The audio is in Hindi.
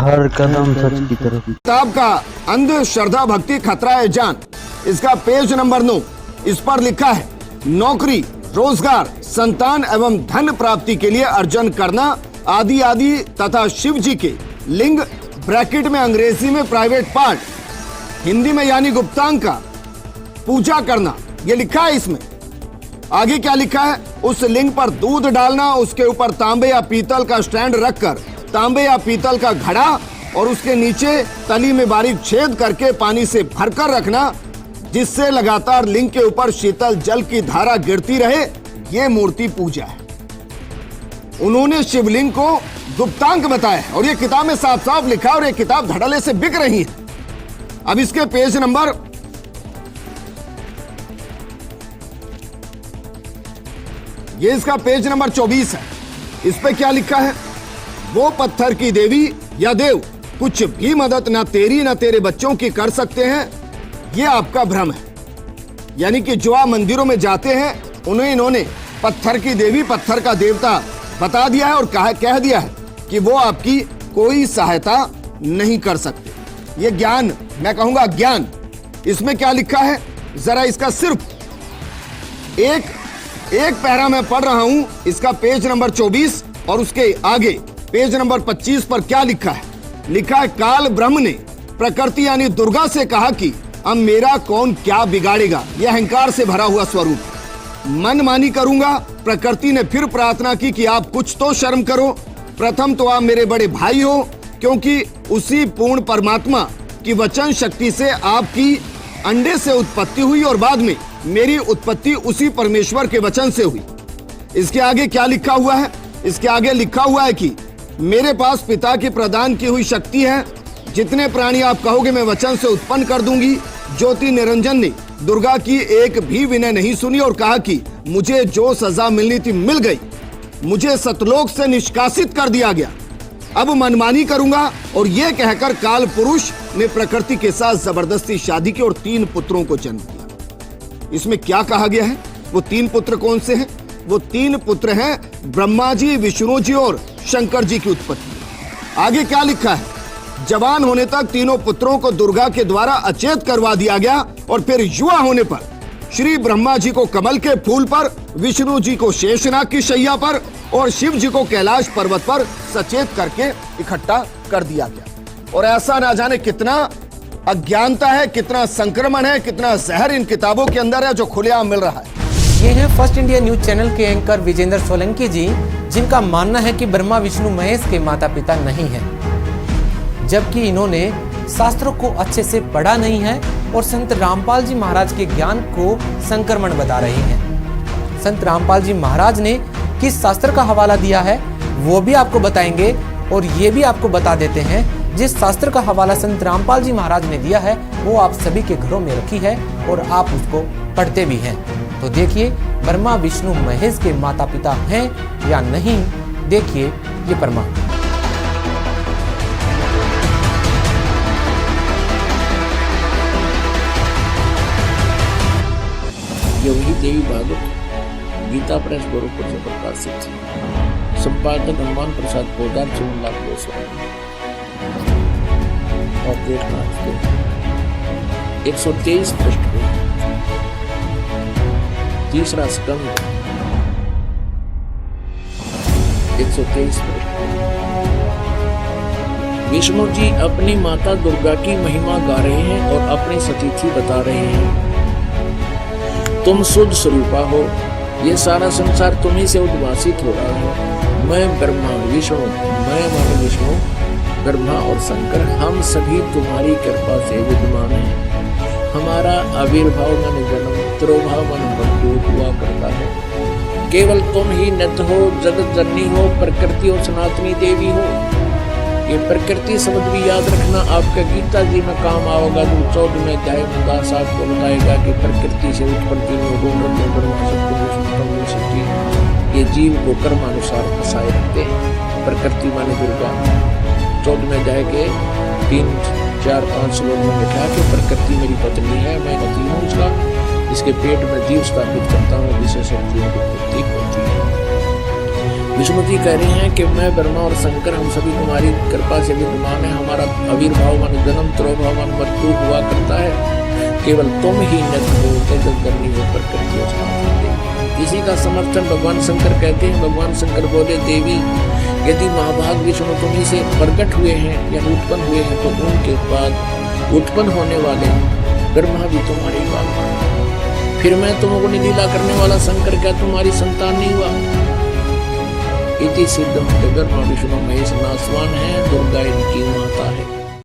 हर कदम सच की तरफ। किताब का अंध श्रद्धा भक्ति खतरा है जान, इसका पेज नंबर 9। इस पर लिखा है नौकरी, रोजगार, संतान एवं धन प्राप्ति के लिए अर्जन करना आदि आदि तथा शिव जी के लिंग ब्रैकेट में अंग्रेजी में प्राइवेट पार्ट, हिंदी में यानी गुप्तांग का पूजा करना, ये लिखा है इसमें। आगे क्या लिखा है, उस लिंग पर दूध डालना, उसके ऊपर तांबे या पीतल का स्टैंड रखकर तांबे या पीतल का घड़ा और उसके नीचे तली में बारीक छेद करके पानी से भरकर रखना, जिससे लगातार लिंग के ऊपर शीतल जल की धारा गिरती रहे, ये मूर्ति पूजा है। उन्होंने शिवलिंग को गुप्तांग बताया और ये किताब में साफ साफ लिखा और ये किताब धड़ल्ले से बिक रही है। अब इसके पेज नंबर ये इसका पेज नंबर 24 है। इस पे क्या लिखा है, वो पत्थर की देवी या देव कुछ भी मदद ना तेरी ना तेरे बच्चों की कर सकते हैं, ये आपका भ्रम है। यानी कि जो आप मंदिरों में जाते हैं उन्हें इन्होंने पत्थर की देवी, पत्थर का देवता बता दिया है और कह दिया है कि वो आपकी कोई सहायता नहीं कर सकते। ये ज्ञान, मैं कहूंगा ज्ञान। इसमें क्या लिखा है, जरा इसका सिर्फ एक पैरा मैं पढ़ रहा हूं, इसका पेज नंबर 24 और उसके आगे पेज नंबर 25 पर क्या लिखा है। लिखा है काल ब्रह्म ने प्रकृति यानी दुर्गा से कहा कि अब मेरा कौन क्या बिगाड़ेगा, यह अहंकार से भरा हुआ स्वरूप। मनमानी करूंगा। प्रकृति ने फिर प्रार्थना की कि आप कुछ तो शर्म करो। प्रथम तो आप मेरे बड़े भाई हो, क्योंकि उसी पूर्ण परमात्मा की वचन शक्ति से आपकी अंडे से उत्पत्ति हुई और बाद में मेरी उत्पत्ति उसी परमेश्वर के वचन से हुई। इसके आगे क्या लिखा हुआ है, इसके आगे लिखा हुआ है कि मेरे पास पिता की प्रदान की हुई शक्ति है, जितने प्राणी आप कहोगे मैं वचन से उत्पन्न कर दूंगी। ज्योति निरंजन ने दुर्गा की एक भी विनय नहीं सुनी और कहा कि मुझे जो सजा मिलनी थी मिल गई, मुझे सतलोक से निष्कासित कर दिया गया, अब मनमानी करूंगा। और यह कहकर काल पुरुष ने प्रकृति के साथ जबरदस्ती शादी की और 3 पुत्रों को जन्म दिया। इसमें क्या कहा गया है, वो 3 पुत्र कौन से हैं? वो 3 पुत्र हैं ब्रह्मा जी, विष्णु जी और शंकर जी की उत्पत्ति। आगे क्या लिखा है, जवान होने तक तीनों पुत्रों को दुर्गा के द्वारा अचेत करवा दिया गया और फिर युवा होने पर श्री ब्रह्मा जी को कमल के फूल पर, विष्णु जी को शेषनाग की शैया पर और शिव जी को कैलाश पर्वत पर सचेत करके इकट्ठा कर दिया गया। और ऐसा ना जाने कितना अज्ञानता है, कितना संक्रमण है, कितना जहर इन किताबों के अंदर है जो खुलेआम मिल रहा है। ये हैं फर्स्ट इंडिया न्यूज चैनल के एंकर विजेंद्र सोलंकी जी, जिनका मानना है कि ब्रह्मा विष्णु महेश के माता पिता नहीं हैं, जबकि इन्होंने शास्त्रों को अच्छे से पढ़ा नहीं है और संत रामपाल जी महाराज के ज्ञान को संक्रमण बता रहे हैं। संत रामपाल जी महाराज ने किस शास्त्र का हवाला दिया है वो भी आपको बताएंगे और ये भी आपको बता देते हैं जिस शास्त्र का हवाला संत रामपाल जी महाराज ने दिया है वो आप सभी के घरों में रखी है और आप उसको पढ़ते भी हैं। तो देखिए ब्रह्मा विष्णु महेश के माता पिता हैं या नहीं, देखिए ये प्रमाण। योगी देवी भागवत गीता प्रेस गोरखपुर से प्रकाशित। संपादक हनुमान प्रसाद पोदार, 54 लाख 200। और देखना 123 पृष्ठ पे 3रा स्कंद 123 पृष्ठ। विष्णु जी अपनी माता दुर्गा की महिमा गा रहे हैं और अपनी सतीथि बता रहे हैं। तुम शुद्ध स्वरूपा हो, ये सारा संसार तुम्ही से उद्भासित हो रहा है। मैं ब्रह्मा विष्णु, मैं विष्णु ब्रह्मा और शंकर, हम सभी तुम्हारी कृपा से विद्यमान हैं। हमारा आविर्भाव मन जन्म, तिरोभाव मन मृत्यु हुआ करता है। केवल तुम ही नित्य हो, जगत जननी हो, प्रकृति और सनातनी देवी हो। ये प्रकृति शब्द भी याद रखना, आपका गीता जी में काम आओगा। तो 14वें अध्याय में दास आपको बताएगा कि प्रकृति से उत्पत्ति ये जीव को कर्मानुसार फंसाए रखते हैं। प्रकृति माने दुर्गा। 14वें अध्याय के 3, 4, 5 श्लोक में लिखा कि प्रकृति मेरी पत्नी है, मैं पति हूँ उसका, इसके पेट में जीव स्थापित करता हूँ जिसे शक्तियों की उत्पत्ति होती है। विष्णु जी कह रहे हैं कि मैं ब्रह्मा और शंकर हम सभी तुम्हारी कृपा से विद्यमान है। हमारा आविर्भाव मन जन्म त्रोभाव मन मृत्यु हुआ करता है, केवल तुम ही नित्य हो जगत करनी हो प्रकृति। इसी का समर्थन भगवान शंकर कहते हैं। भगवान शंकर बोले, देवी यदि महाभाग विष्णु तुम्ही से प्रकट हुए हैं या उत्पन्न हुए हैं तो उनके बाद उत्पन्न होने वाले ब्रह्मा भी तुम्हारी बात माने। फिर मैं तुमको लीला करने वाला शंकर क्या तुम्हारी संतान नहीं हुआ? इति सिद्धम ब्रह्मा विष्णु महेश नासवान है, दुर्गा इनकी माता है।